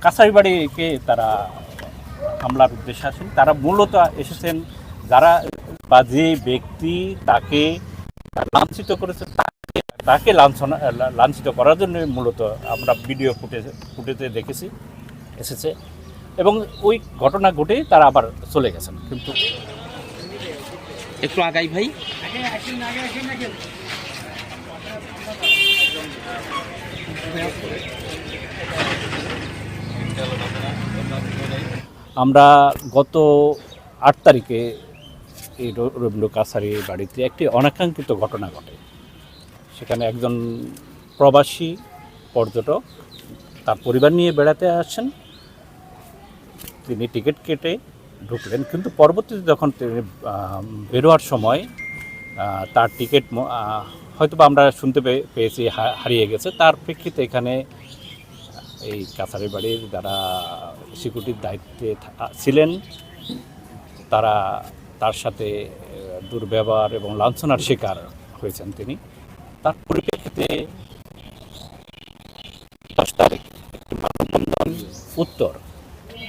কাছারিবাড়িকে তারা হামলার উদ্দেশ্যে আসেন। তারা মূলত এসেছেন যারা বা যে ব্যক্তি তাকে লাঞ্ছিত করেছে তাকে লাঞ্ছিত করার জন্য মূলত আমরা ভিডিও ফুটেজে দেখেছি এসেছে, এবং ওই ঘটনা ঘটে তারা আবার চলে গেছেন। কিন্তু একটু আগাই ভাই। আমরা গত 8 তারিখে এই রবীন্দ্র কাছারি বাড়িতে একটি অনাকাঙ্ক্ষিত ঘটনা ঘটে। সেখানে একজন প্রবাসী পর্যটক তার পরিবার নিয়ে বেড়াতে আসেন। তিনি টিকিট কেটে ঢুকলেন, কিন্তু পরবর্তীতে যখন তিনি বেরোয়ার সময় তার টিকিট হয়তো আমরা শুনতে পেয়েছি হারিয়ে গেছে। তার প্রেক্ষিতে এখানে এই কাছারি বাড়ির যারা সিকিউরিটির দায়িত্বে ছিলেন তারা তার সাথে দুর্ব্যবহার এবং লাঞ্ছনার শিকার হয়েছেন তিনি। তার পরিপ্রেক্ষিতে 10 তারিখ উত্তর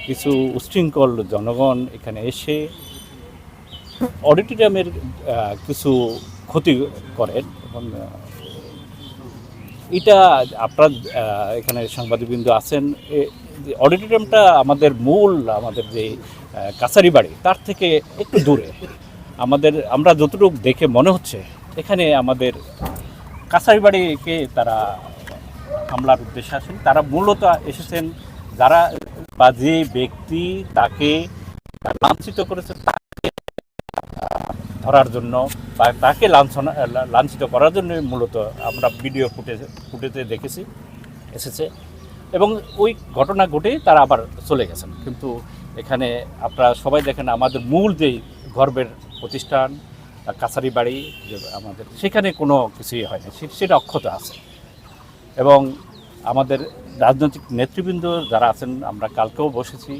কিছু উচ্ছৃঙ্খল জনগণ এখানে এসে অডিটোরিয়ামের কিছু ক্ষতি করেন, এবং এটা আপনারা এখানে সাংবাদিকবৃন্দ আছেন। অডিটোরিয়ামটা আমাদের যে কাছারি বাড়ি তার থেকে একটু দূরে। আমরা যতটুকু দেখে মনে হচ্ছে এখানে আমাদের কাছারি বাড়িকে তারা হামলার উদ্দেশ্যে আসেন। তারা মূলত এসেছেন যারা বা যে ব্যক্তি তাকে লাঞ্ছিত করেছে তাকে ধরার জন্য বা তাকে লাঞ্ছিত করার জন্য মূলত আমরা ভিডিও ফুটেজে দেখেছি এসেছে, এবং ওই ঘটনা ঘটে তারা আবার চলে গেছেন। কিন্তু এখানে আপনারা সবাই দেখেন আমাদের মূল যেই গর্বের প্রতিষ্ঠান কাছারি বাড়ি যে আমাদের, সেখানে কোনো কিছুই হয় না, সেটা অক্ষত আছে। এবং আমাদের রাজনৈতিক নেতৃবৃন্দ যারা আছেন, আমরা কালকেও বসেছি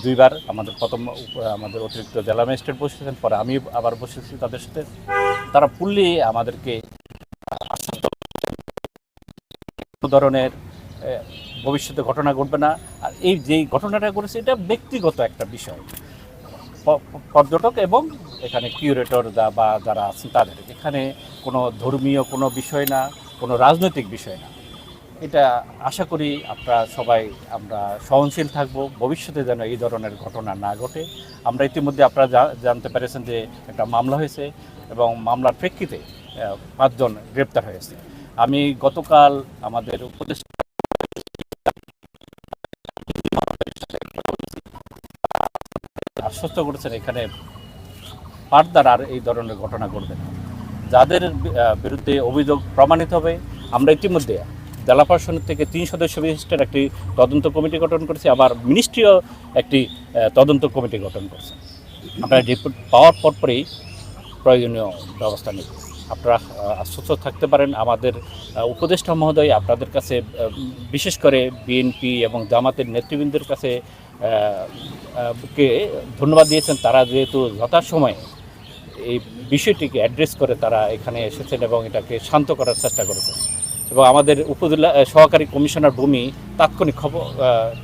2 বার। আমাদের অতিরিক্ত জেলা ম্যাজিস্ট্রেট বসেছেন, পরে আমি আবার বসেছি তাদের সাথে। তারা ফুললি আমাদেরকে ধরনের ভবিষ্যতে ঘটনা ঘটবে না। আর এই যেই ঘটনাটা ঘটেছে এটা ব্যক্তিগত একটা বিষয়, পর্যটক এবং এখানে কিউরেটর বা যারা আছেন তাদের, এখানে কোনো ধর্মীয় কোনো বিষয় না, কোনো রাজনৈতিক বিষয় না। এটা আশা করি আপনারা সবাই আমরা সহনশীল থাকব, ভবিষ্যতে যেন এই ধরনের ঘটনা না ঘটে। আমরা ইতিমধ্যে আপনারা জানতে পেরেছেন যে একটা মামলা হয়েছে, এবং মামলার প্রেক্ষিতে 5 জন গ্রেপ্তার হয়েছে। আমি গতকাল আমাদের উপদেষ্টা আশ্বস্ত করেছেন এখানে ফার্দার আর এই ধরনের ঘটনা ঘটবে না। যাদের বিরুদ্ধে অভিযোগ প্রমাণিত হবে, আমরা ইতিমধ্যে জেলা প্রশাসনের থেকে 3 সদস্য বিশিষ্টের একটি তদন্ত কমিটি গঠন করেছি, আবার মিনিস্ট্রিও একটি তদন্ত কমিটি গঠন করছে। আপনারা রিপোর্ট পাওয়ার পরপরই প্রয়োজনীয় ব্যবস্থা নেব। আপনারা আশ্বস্ত থাকতে পারেন। আমাদের উপদেষ্টা মহোদয় আপনাদের কাছে, বিশেষ করে বিএনপি এবং জামাতের নেতৃবৃন্দের কাছে ধন্যবাদ দিয়েছেন। তারা যেহেতু যথাসময়ে এই বিষয়টিকে অ্যাড্রেস করে তারা এখানে এসেছেন এবং এটাকে শান্ত করার চেষ্টা করেছেন। এবং আমাদের উপজেলা সহকারী কমিশনার ভূমি তাৎক্ষণিক খবর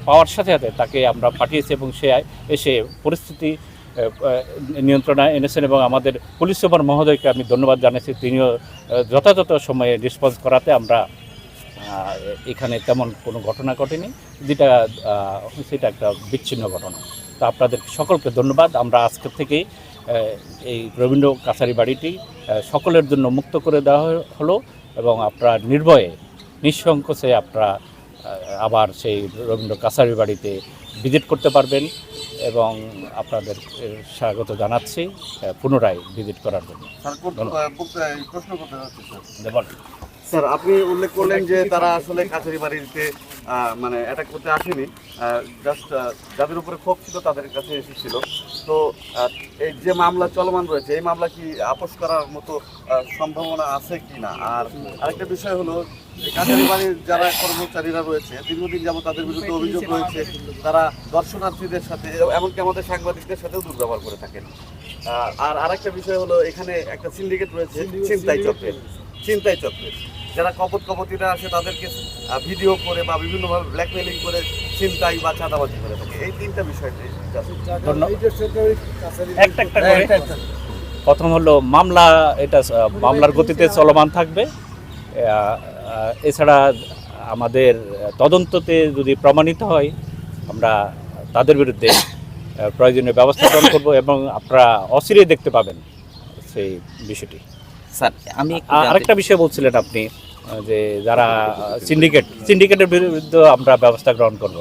পাওয়ার সাথে সাথে তাকে আমরা পাঠিয়েছি, এবং সে এসে পরিস্থিতি নিয়ন্ত্রণে এনেছেন। এবং আমাদের পুলিশ সুপার মহোদয়কে আমি ধন্যবাদ জানাচ্ছি, তিনিও যথাযথ সময়ে রেসপন্স করাতে আমরা এখানে তেমন কোনো ঘটনা ঘটেনি, যেটা সেটা একটা বিচ্ছিন্ন ঘটনা। তো আপনাদের সকলকে ধন্যবাদ। আমরা আজকের থেকেই এই রবীন্দ্র কাছারি বাড়িটি সকলের জন্য মুক্ত করে দেওয়া হলো, এবং আপনারা নির্ভয়ে নিঃসংকোচে আপনারা আবার সেই রবীন্দ্র কাছারি বাড়িতে ভিজিট করতে পারবেন, এবং আপনাদের স্বাগত জানাচ্ছি পুনরায় ভিজিট করার জন্য। প্রশ্ন করতে চাচ্ছি স্যার, আপনি উল্লেখ করলেন যে তারা আসলে কাছারি বাড়িতে মানে অ্যাটাক করতে আসেনি, জাস্ট যাদের উপরে ক্ষোভ ছিল তাদের কাছে এসেছিল। তো এই যে মামলা চলমান রয়েছে, এই মামলা কি আপোস করার মতো সম্ভাবনা আছে কি না? আর আরেকটা বিষয় হলো, কাছারি বাড়ির যারা কর্মচারীরা রয়েছে দীর্ঘদিন যাবত তাদের বিরুদ্ধে অভিযোগ রয়েছে তারা দর্শনার্থীদের সাথে এমনকি আমাদের সাংবাদিকদের সাথেও দুর্ব্যবহার করে থাকেন। আর আরেকটা বিষয় হলো, এখানে একটা সিন্ডিকেট রয়েছে ছিনতাই চক্রের। যারা কপতিরা আসে তাদেরকে ভিডিও করে বা বিভিন্নভাবে ব্ল্যাকমেলিং করে ছিনতাই বা চাঁদাবাজি করে থাকে। এই তিনটা বিষয় নিয়ে একটা করে প্রথম হলো মামলা, এটা মামলার গতিতে চলমান থাকবে। এছাড়া আমাদের তদন্ততে যদি প্রমাণিত হয় আমরা তাদের বিরুদ্ধে প্রয়োজনীয় ব্যবস্থা গ্রহণ করব এবং আপনারা অচিরেই দেখতে পাবেন সেই বিষয়টি। স্যার আমি একটু আরেকটা বিষয় বলছিলেন আপনি যে যারা সিন্ডিকেটের বিরুদ্ধে আমরা ব্যবস্থা গ্রহণ করব।